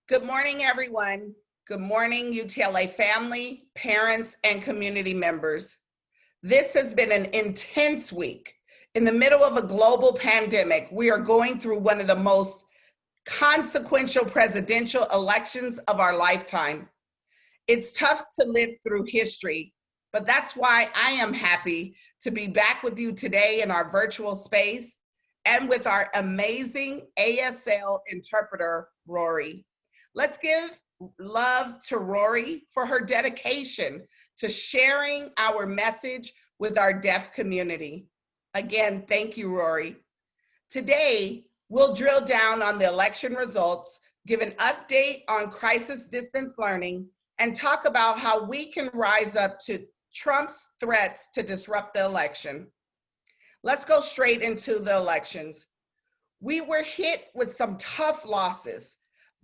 Good morning, everyone. Good morning, UTLA family, parents, and community members. This has been an intense week. In the middle of a global pandemic, we are going through one of the most consequential presidential elections of our lifetime. It's tough to live through history, but that's why I am happy to be back with you today in our virtual space and with our amazing ASL interpreter, Rory. Let's give love to Rory for her dedication to sharing our message with our deaf community. Again, thank you, Rory. Today, we'll drill down on the election results, give an update on crisis distance learning, and talk about how we can rise up to Trump's threats to disrupt the election. Let's go straight into the elections. We were hit with some tough losses.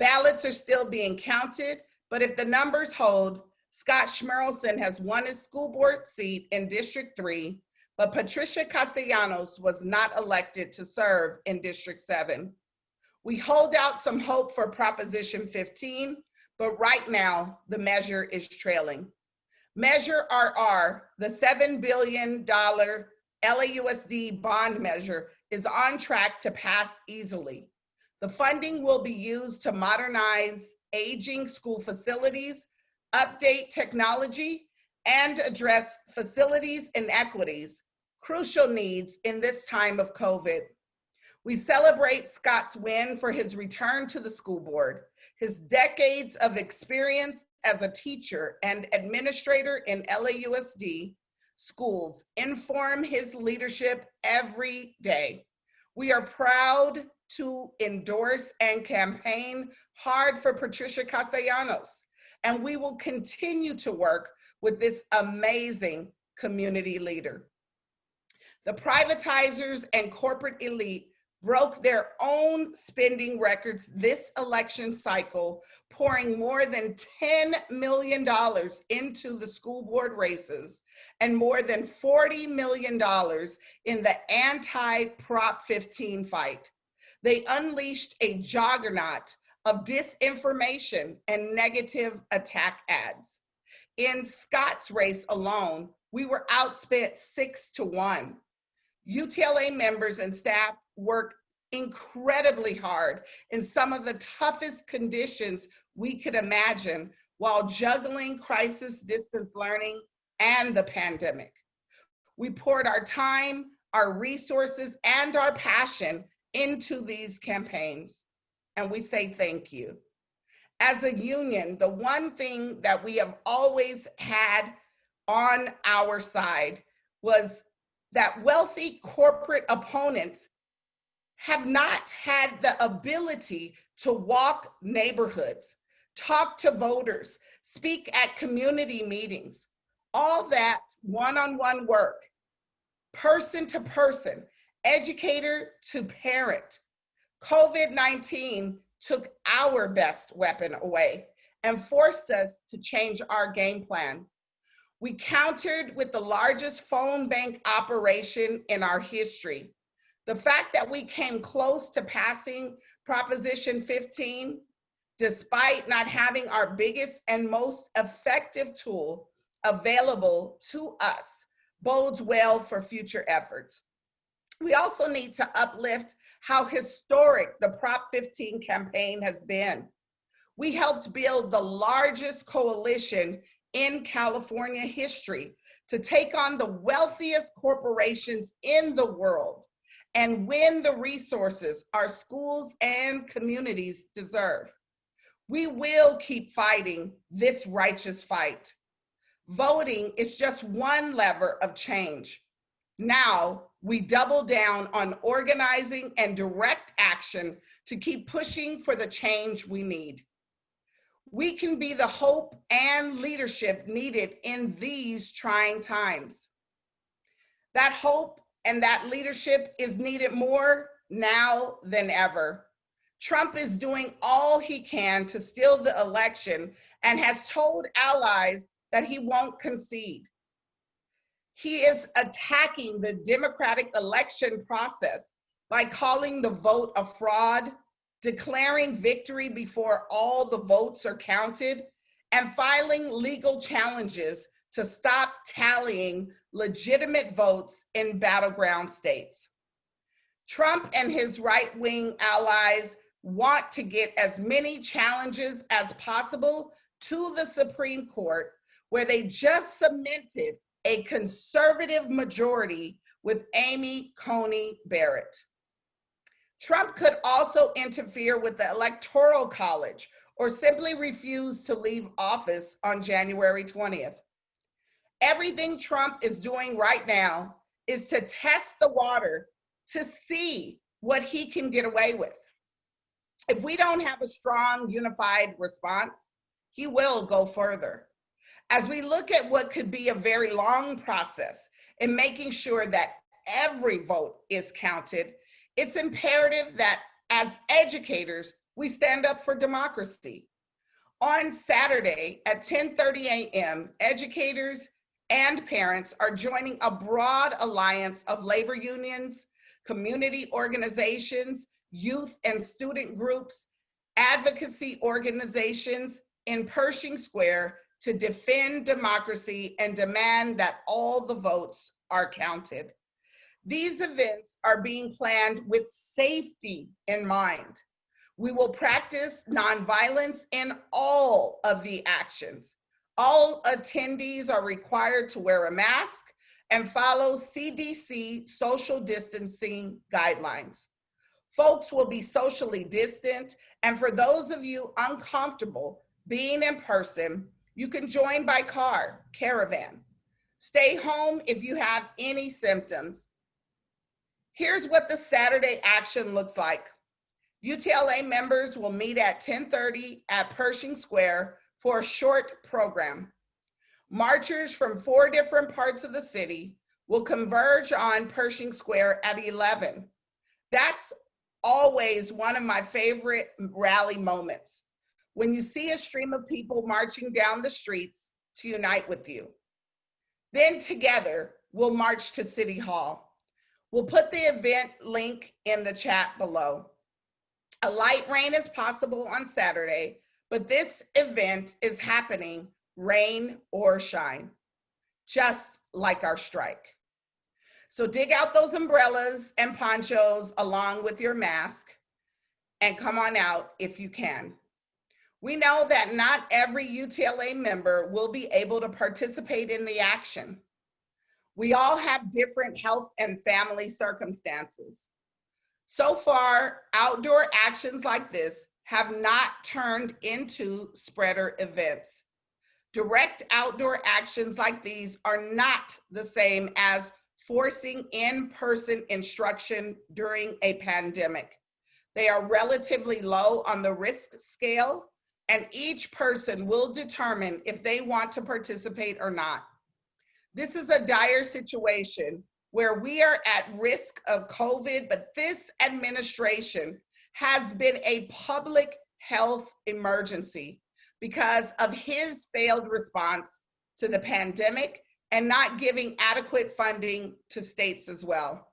Ballots are still being counted, but if the numbers hold, Scott Schmerelson has won his school board seat in District 3, but Patricia Castellanos was not elected to serve in District 7. We hold out some hope for Proposition 15, but right now, the measure is trailing. Measure RR, the $7 billion LAUSD bond measure, is on track to pass easily. The funding will be used to modernize aging school facilities, update technology, and address facilities inequities, crucial needs in this time of COVID. We celebrate Scott's win for his return to the school board. His decades of experience as a teacher and administrator in LAUSD schools inform his leadership every day. We are proud to endorse and campaign hard for Patricia Castellanos, and we will continue to work with this amazing community leader. The privatizers and corporate elite broke their own spending records this election cycle, pouring more than $10 million into the school board races and more than $40 million in the anti-Prop 15 fight. They unleashed a juggernaut of disinformation and negative attack ads. In Scott's race alone, we were outspent 6-1. UTLA members and staff worked incredibly hard in some of the toughest conditions we could imagine while juggling crisis distance learning and the pandemic. We poured our time, our resources, and our passion into these campaigns, and we say thank you. As a union, the one thing that we have always had on our side was that wealthy corporate opponents have not had the ability to walk neighborhoods, talk to voters, speak at community meetings. All that one-on-one work, person to person, educator to parent. COVID-19 took our best weapon away and forced us to change our game plan. We countered with the largest phone bank operation in our history. The fact that we came close to passing Proposition 15, despite not having our biggest and most effective tool available to us, bodes well for future efforts. We also need to uplift how historic the Prop 15 campaign has been. We helped build the largest coalition in California history to take on the wealthiest corporations in the world and win the resources our schools and communities deserve. We will keep fighting this righteous fight. Voting is just one lever of change. Now, we double down on organizing and direct action to keep pushing for the change we need. We can be the hope and leadership needed in these trying times. That hope and that leadership is needed more now than ever. Trump is doing all he can to steal the election and has told allies that he won't concede. He is attacking the democratic election process by calling the vote a fraud, declaring victory before all the votes are counted, and filing legal challenges to stop tallying legitimate votes in battleground states. Trump and his right-wing allies want to get as many challenges as possible to the Supreme Court, where they just cemented a conservative majority with Amy Coney Barrett. Trump could also interfere with the Electoral College or simply refuse to leave office on January 20th. Everything Trump is doing right now is to test the water to see what he can get away with. If we don't have a strong, unified response, he will go further. As we look at what could be a very long process in making sure that every vote is counted, it's imperative that as educators, we stand up for democracy. On Saturday at 10:30 a.m., educators and parents are joining a broad alliance of labor unions, community organizations, youth and student groups, advocacy organizations in Pershing Square to defend democracy and demand that all the votes are counted. These events are being planned with safety in mind. We will practice nonviolence in all of the actions. All attendees are required to wear a mask and follow CDC social distancing guidelines. Folks will be socially distant, and for those of you uncomfortable being in person, you can join by car, caravan. Stay home if you have any symptoms. Here's what the Saturday action looks like. UTLA members will meet at 10:30 at Pershing Square for a short program. Marchers from 4 different parts of the city will converge on Pershing Square at 11. That's always one of my favorite rally moments, when you see a stream of people marching down the streets to unite with you. Then together, we'll march to City Hall. We'll put the event link in the chat below. A light rain is possible on Saturday, but this event is happening rain or shine, just like our strike. So dig out those umbrellas and ponchos along with your mask and come on out if you can. We know that not every UTLA member will be able to participate in the action. We all have different health and family circumstances. So far, outdoor actions like this have not turned into spreader events. Direct outdoor actions like these are not the same as forcing in-person instruction during a pandemic. They are relatively low on the risk scale, and each person will determine if they want to participate or not. This is a dire situation where we are at risk of COVID, but this administration has been a public health emergency because of his failed response to the pandemic and not giving adequate funding to states as well.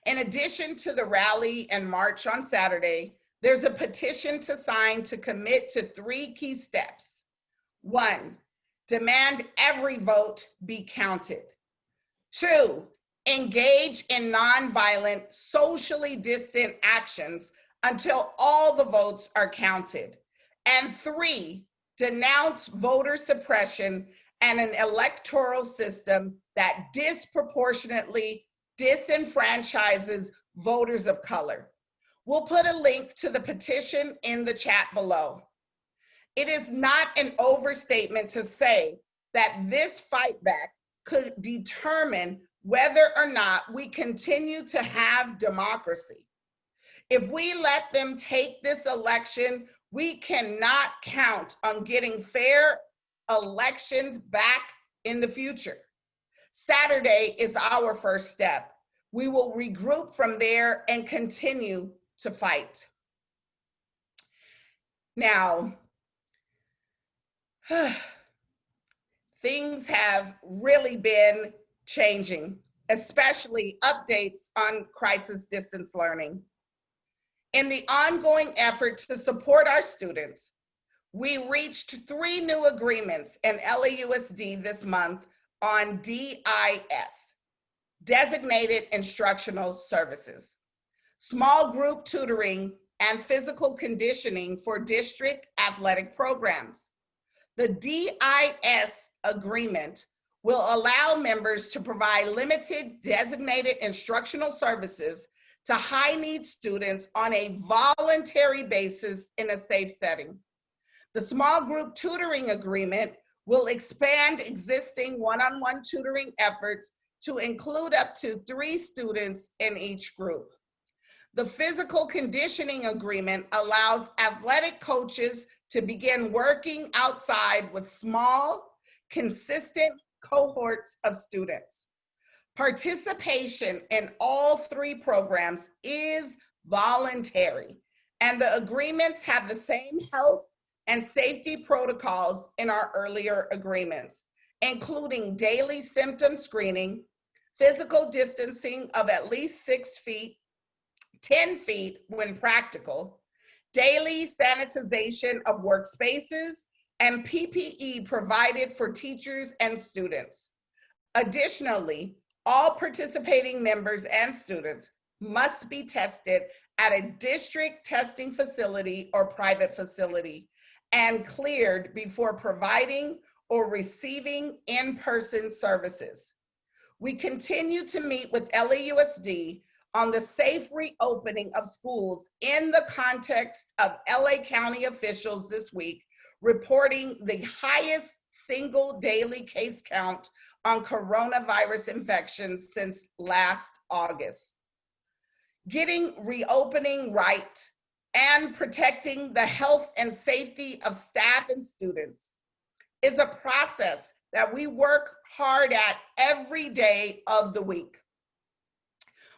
In addition to the rally and march on Saturday, there's a petition to sign to commit to 3 key steps. 1, demand every vote be counted. 2, engage in nonviolent, socially distant actions until all the votes are counted. And 3, denounce voter suppression and an electoral system that disproportionately disenfranchises voters of color. We'll put a link to the petition in the chat below. It is not an overstatement to say that this fight back could determine whether or not we continue to have democracy. If we let them take this election, we cannot count on getting fair elections back in the future. Saturday is our first step. We will regroup from there and continue to fight. Now, things have really been changing, especially updates on crisis distance learning. In the ongoing effort to support our students, we reached 3 new agreements in LAUSD this month on DIS, Designated Instructional Services, small group tutoring, and physical conditioning for district athletic programs. The DIS agreement will allow members to provide limited designated instructional services to high-need students on a voluntary basis in a safe setting. The small group tutoring agreement will expand existing one-on-one tutoring efforts to include up to 3 students in each group. The physical conditioning agreement allows athletic coaches to begin working outside with small, consistent cohorts of students. Participation in all 3 programs is voluntary, and the agreements have the same health and safety protocols in our earlier agreements, including daily symptom screening, physical distancing of at least 6 feet, 10 feet when practical, daily sanitization of workspaces, and PPE provided for teachers and students. Additionally, all participating members and students must be tested at a district testing facility or private facility and cleared before providing or receiving in-person services. We continue to meet with LAUSD on the safe reopening of schools in the context of LA County officials this week reporting the highest single daily case count on coronavirus infections since last August. Getting reopening right and protecting the health and safety of staff and students is a process that we work hard at every day of the week.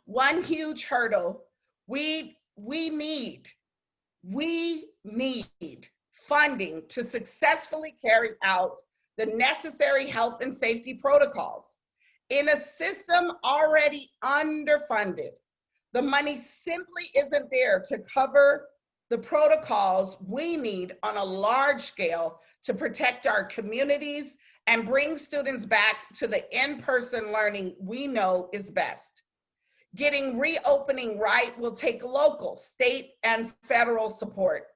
One huge hurdle, we need funding to successfully carry out the necessary health and safety protocols. In a system already underfunded, the money simply isn't there to cover the protocols we need on a large scale to protect our communities and bring students back to the in-person learning we know is best. Getting reopening right will take local, state, and federal support.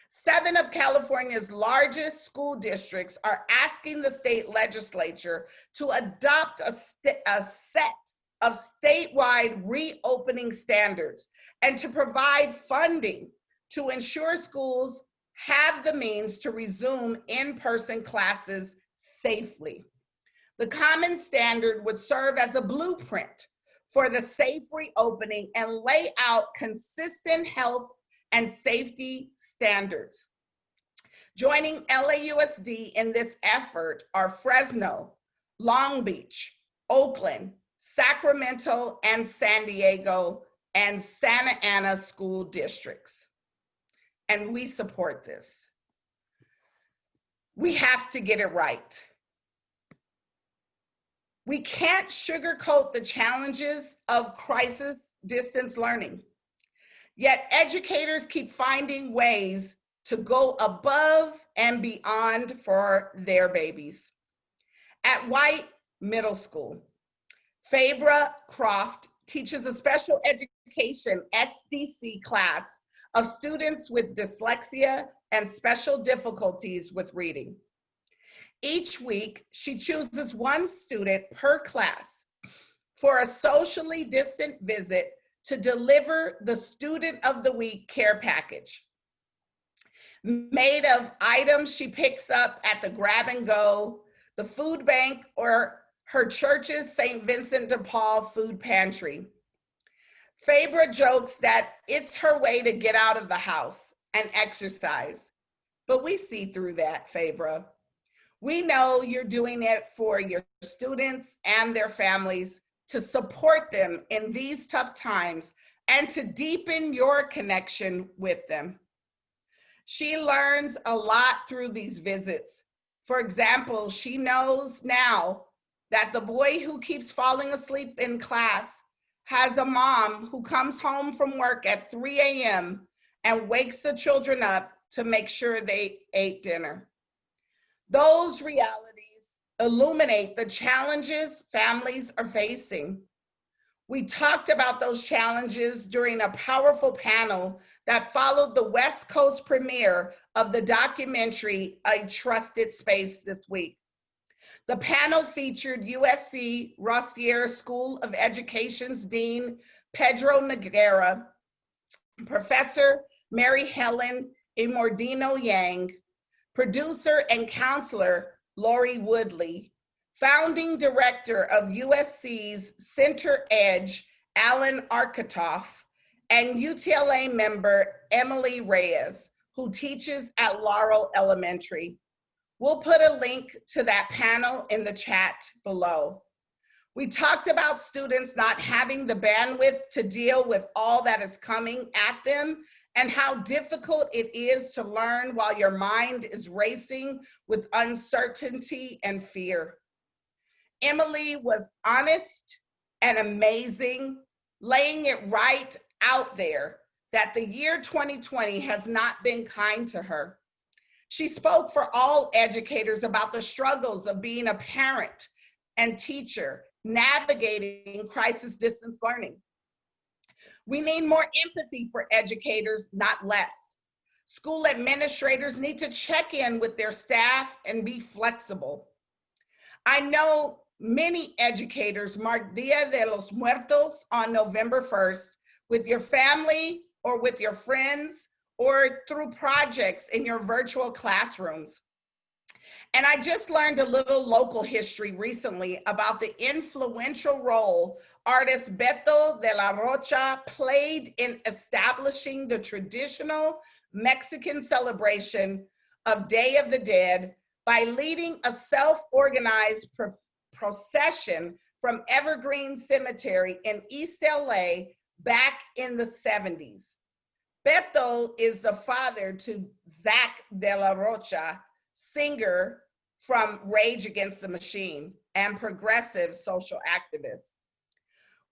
7 of California's largest school districts are asking the state legislature to adopt a set of statewide reopening standards and to provide funding to ensure schools have the means to resume in-person classes safely. The common standard would serve as a blueprint for the safe reopening and lay out consistent health and safety standards. Joining LAUSD in this effort are Fresno, Long Beach, Oakland, Sacramento, and San Diego, and Santa Ana school districts. And we support this. We have to get it right. We can't sugarcoat the challenges of crisis distance learning. Yet educators keep finding ways to go above and beyond for their babies. At White Middle School, Fabra Croft teaches a special education SDC class of students with dyslexia and special difficulties with reading. Each week, she chooses 1 student per class for a socially distant visit to deliver the Student of the Week care package, made of items she picks up at the grab and go, the food bank, or her church's St. Vincent de Paul food pantry. Fabra jokes that it's her way to get out of the house and exercise, but we see through that, Fabra. We know you're doing it for your students and their families to support them in these tough times and to deepen your connection with them. She learns a lot through these visits. For example, she knows now that the boy who keeps falling asleep in class has a mom who comes home from work at 3 a.m. and wakes the children up to make sure they ate dinner. Those realities illuminate the challenges families are facing. We talked about those challenges during a powerful panel that followed the West Coast premiere of the documentary, A Trusted Space, this week. The panel featured USC Rossier School of Education's Dean Pedro Noguera, Professor Mary Helen Imordino Yang, producer and counselor Lori Woodley, founding director of USC's Center Edge, Alan Arkatoff, and UTLA member Emily Reyes, who teaches at Laurel Elementary. We'll put a link to that panel in the chat below. We talked about students not having the bandwidth to deal with all that is coming at them and how difficult it is to learn while your mind is racing with uncertainty and fear. Emily was honest and amazing, laying it right out there that the year 2020 has not been kind to her. She spoke for all educators about the struggles of being a parent and teacher, navigating crisis distance learning. We need more empathy for educators, not less. School administrators need to check in with their staff and be flexible. I know many educators mark Dia de los Muertos on November 1st with your family or with your friends or through projects in your virtual classrooms. And I just learned a little local history recently about the influential role artist Beto de la Rocha played in establishing the traditional Mexican celebration of Day of the Dead by leading a self-organized procession from Evergreen Cemetery in East LA back in the 70s. Beto is the father to Zach de la Rocha, singer from Rage Against the Machine and progressive social activist.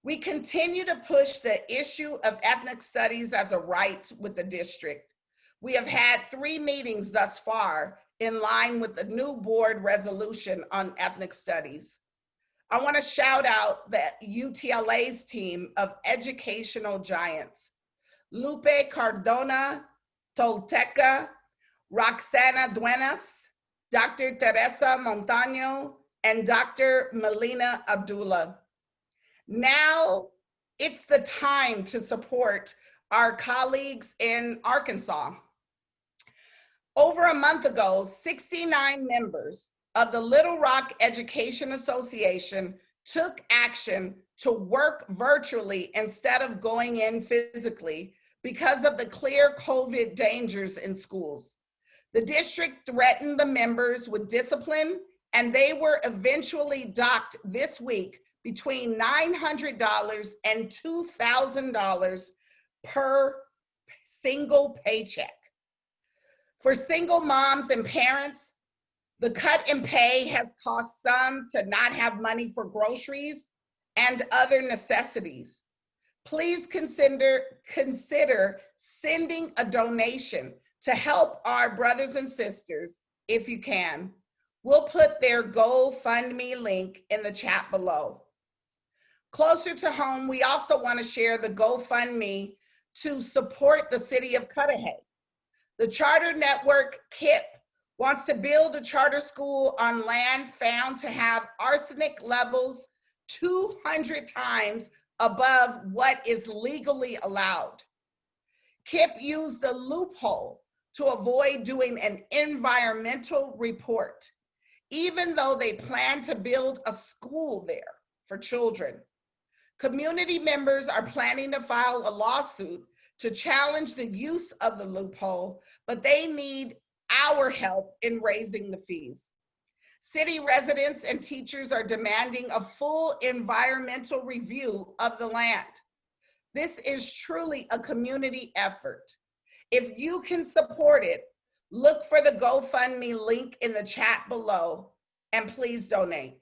We continue to push the issue of ethnic studies as a right with the district. We have had 3 meetings thus far in line with the new board resolution on ethnic studies. I want to shout out the UTLA's team of educational giants. Lupe Cardona Tolteca, Roxana Duenas, Dr. Teresa Montaño, and Dr. Melina Abdullah. Now it's the time to support our colleagues in Arkansas. Over a month ago, 69 members of the Little Rock Education Association took action to work virtually instead of going in physically because of the clear COVID dangers in schools. The district threatened the members with discipline, and they were eventually docked this week between $900 and $2,000 per single paycheck. For single moms and parents, the cut in pay has caused some to not have money for groceries and other necessities. Please consider sending a donation to help our brothers and sisters if you can. We'll put their GoFundMe link in the chat below. Closer to home, we also want to share the GoFundMe to support the city of Cudahy. The charter network, KIP, wants to build a charter school on land found to have arsenic levels 200 times above what is legally allowed. KIP used the loophole to avoid doing an environmental report, even though they plan to build a school there for children. Community members are planning to file a lawsuit to challenge the use of the loophole, but they need our help in raising the fees. City residents and teachers are demanding a full environmental review of the land. This is truly a community effort. If you can support it, look for the GoFundMe link in the chat below and please donate.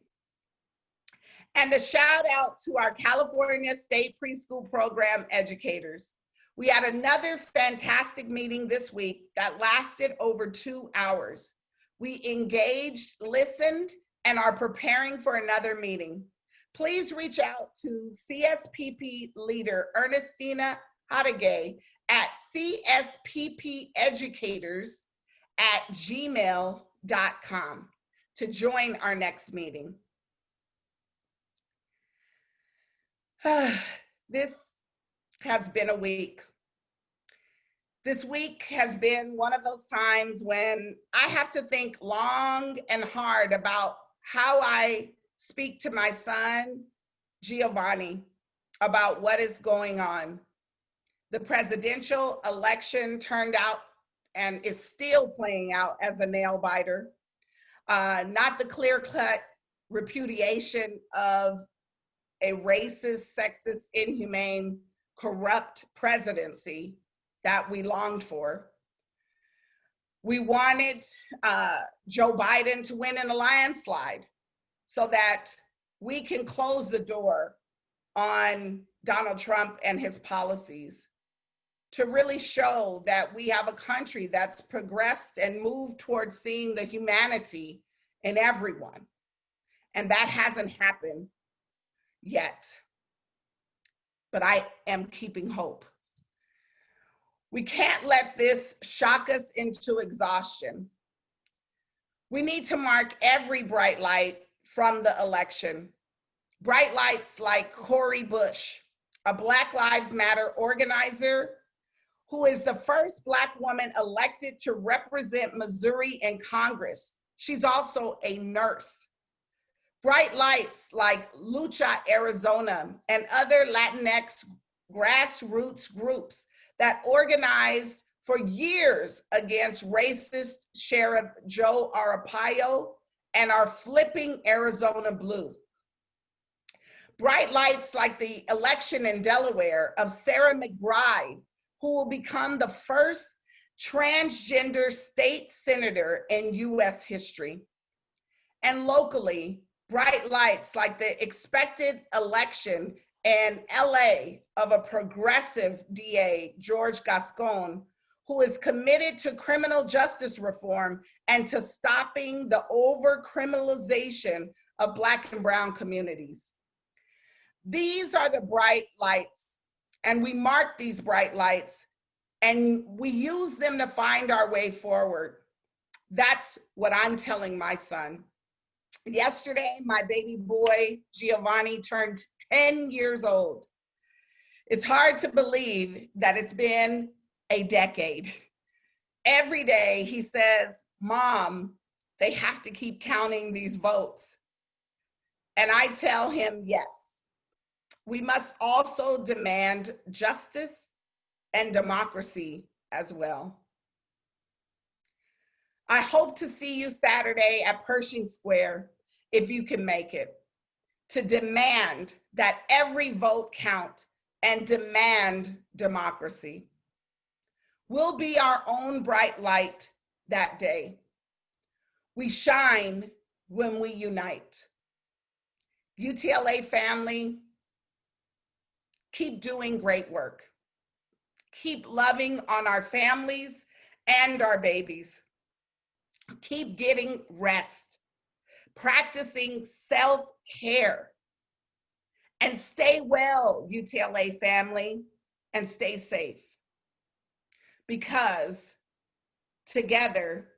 And a shout out to our California State Preschool Program educators. We had another fantastic meeting this week that lasted over 2 hours. We engaged, listened, and are preparing for another meeting. Please reach out to CSPP leader Ernestina Hadegay at csppeducators@gmail.com to join our next meeting. This has been a week. This week has been one of those times when I have to think long and hard about how I speak to my son, Giovanni, about what is going on. The presidential election turned out and is still playing out as a nail biter. Not the clear-cut repudiation of a racist, sexist, inhumane, corrupt presidency that we longed for. We wanted Joe Biden to win in a landslide so that we can close the door on Donald Trump and his policies, to really show that we have a country that's progressed and moved towards seeing the humanity in everyone. And that hasn't happened yet. But I am keeping hope. We can't let this shock us into exhaustion. We need to mark every bright light from the election. Bright lights like Cori Bush, a Black Lives Matter organizer who is the first Black woman elected to represent Missouri in Congress. She's also a nurse. Bright lights like Lucha Arizona and other Latinx grassroots groups that organized for years against racist Sheriff Joe Arpaio and are flipping Arizona blue. Bright lights like the election in Delaware of Sarah McBride, who will become the first transgender state senator in US history. And locally, bright lights like the expected election in LA of a progressive DA, George Gascon, who is committed to criminal justice reform and to stopping the over-criminalization of Black and brown communities. These are the bright lights, and we mark these bright lights, and we use them to find our way forward. That's what I'm telling my son. Yesterday, my baby boy, Giovanni, turned 10 years old. It's hard to believe that it's been a decade. Every day he says, "Mom, they have to keep counting these votes." And I tell him, yes. We must also demand justice and democracy as well. I hope to see you Saturday at Pershing Square, if you can make it, to demand that every vote count and demand democracy. We'll be our own bright light that day. We shine when we unite. UTLA family, keep doing great work. Keep loving on our families and our babies. Keep getting rest, practicing self-care, and stay well, UTLA family, and stay safe. Because together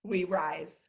we rise.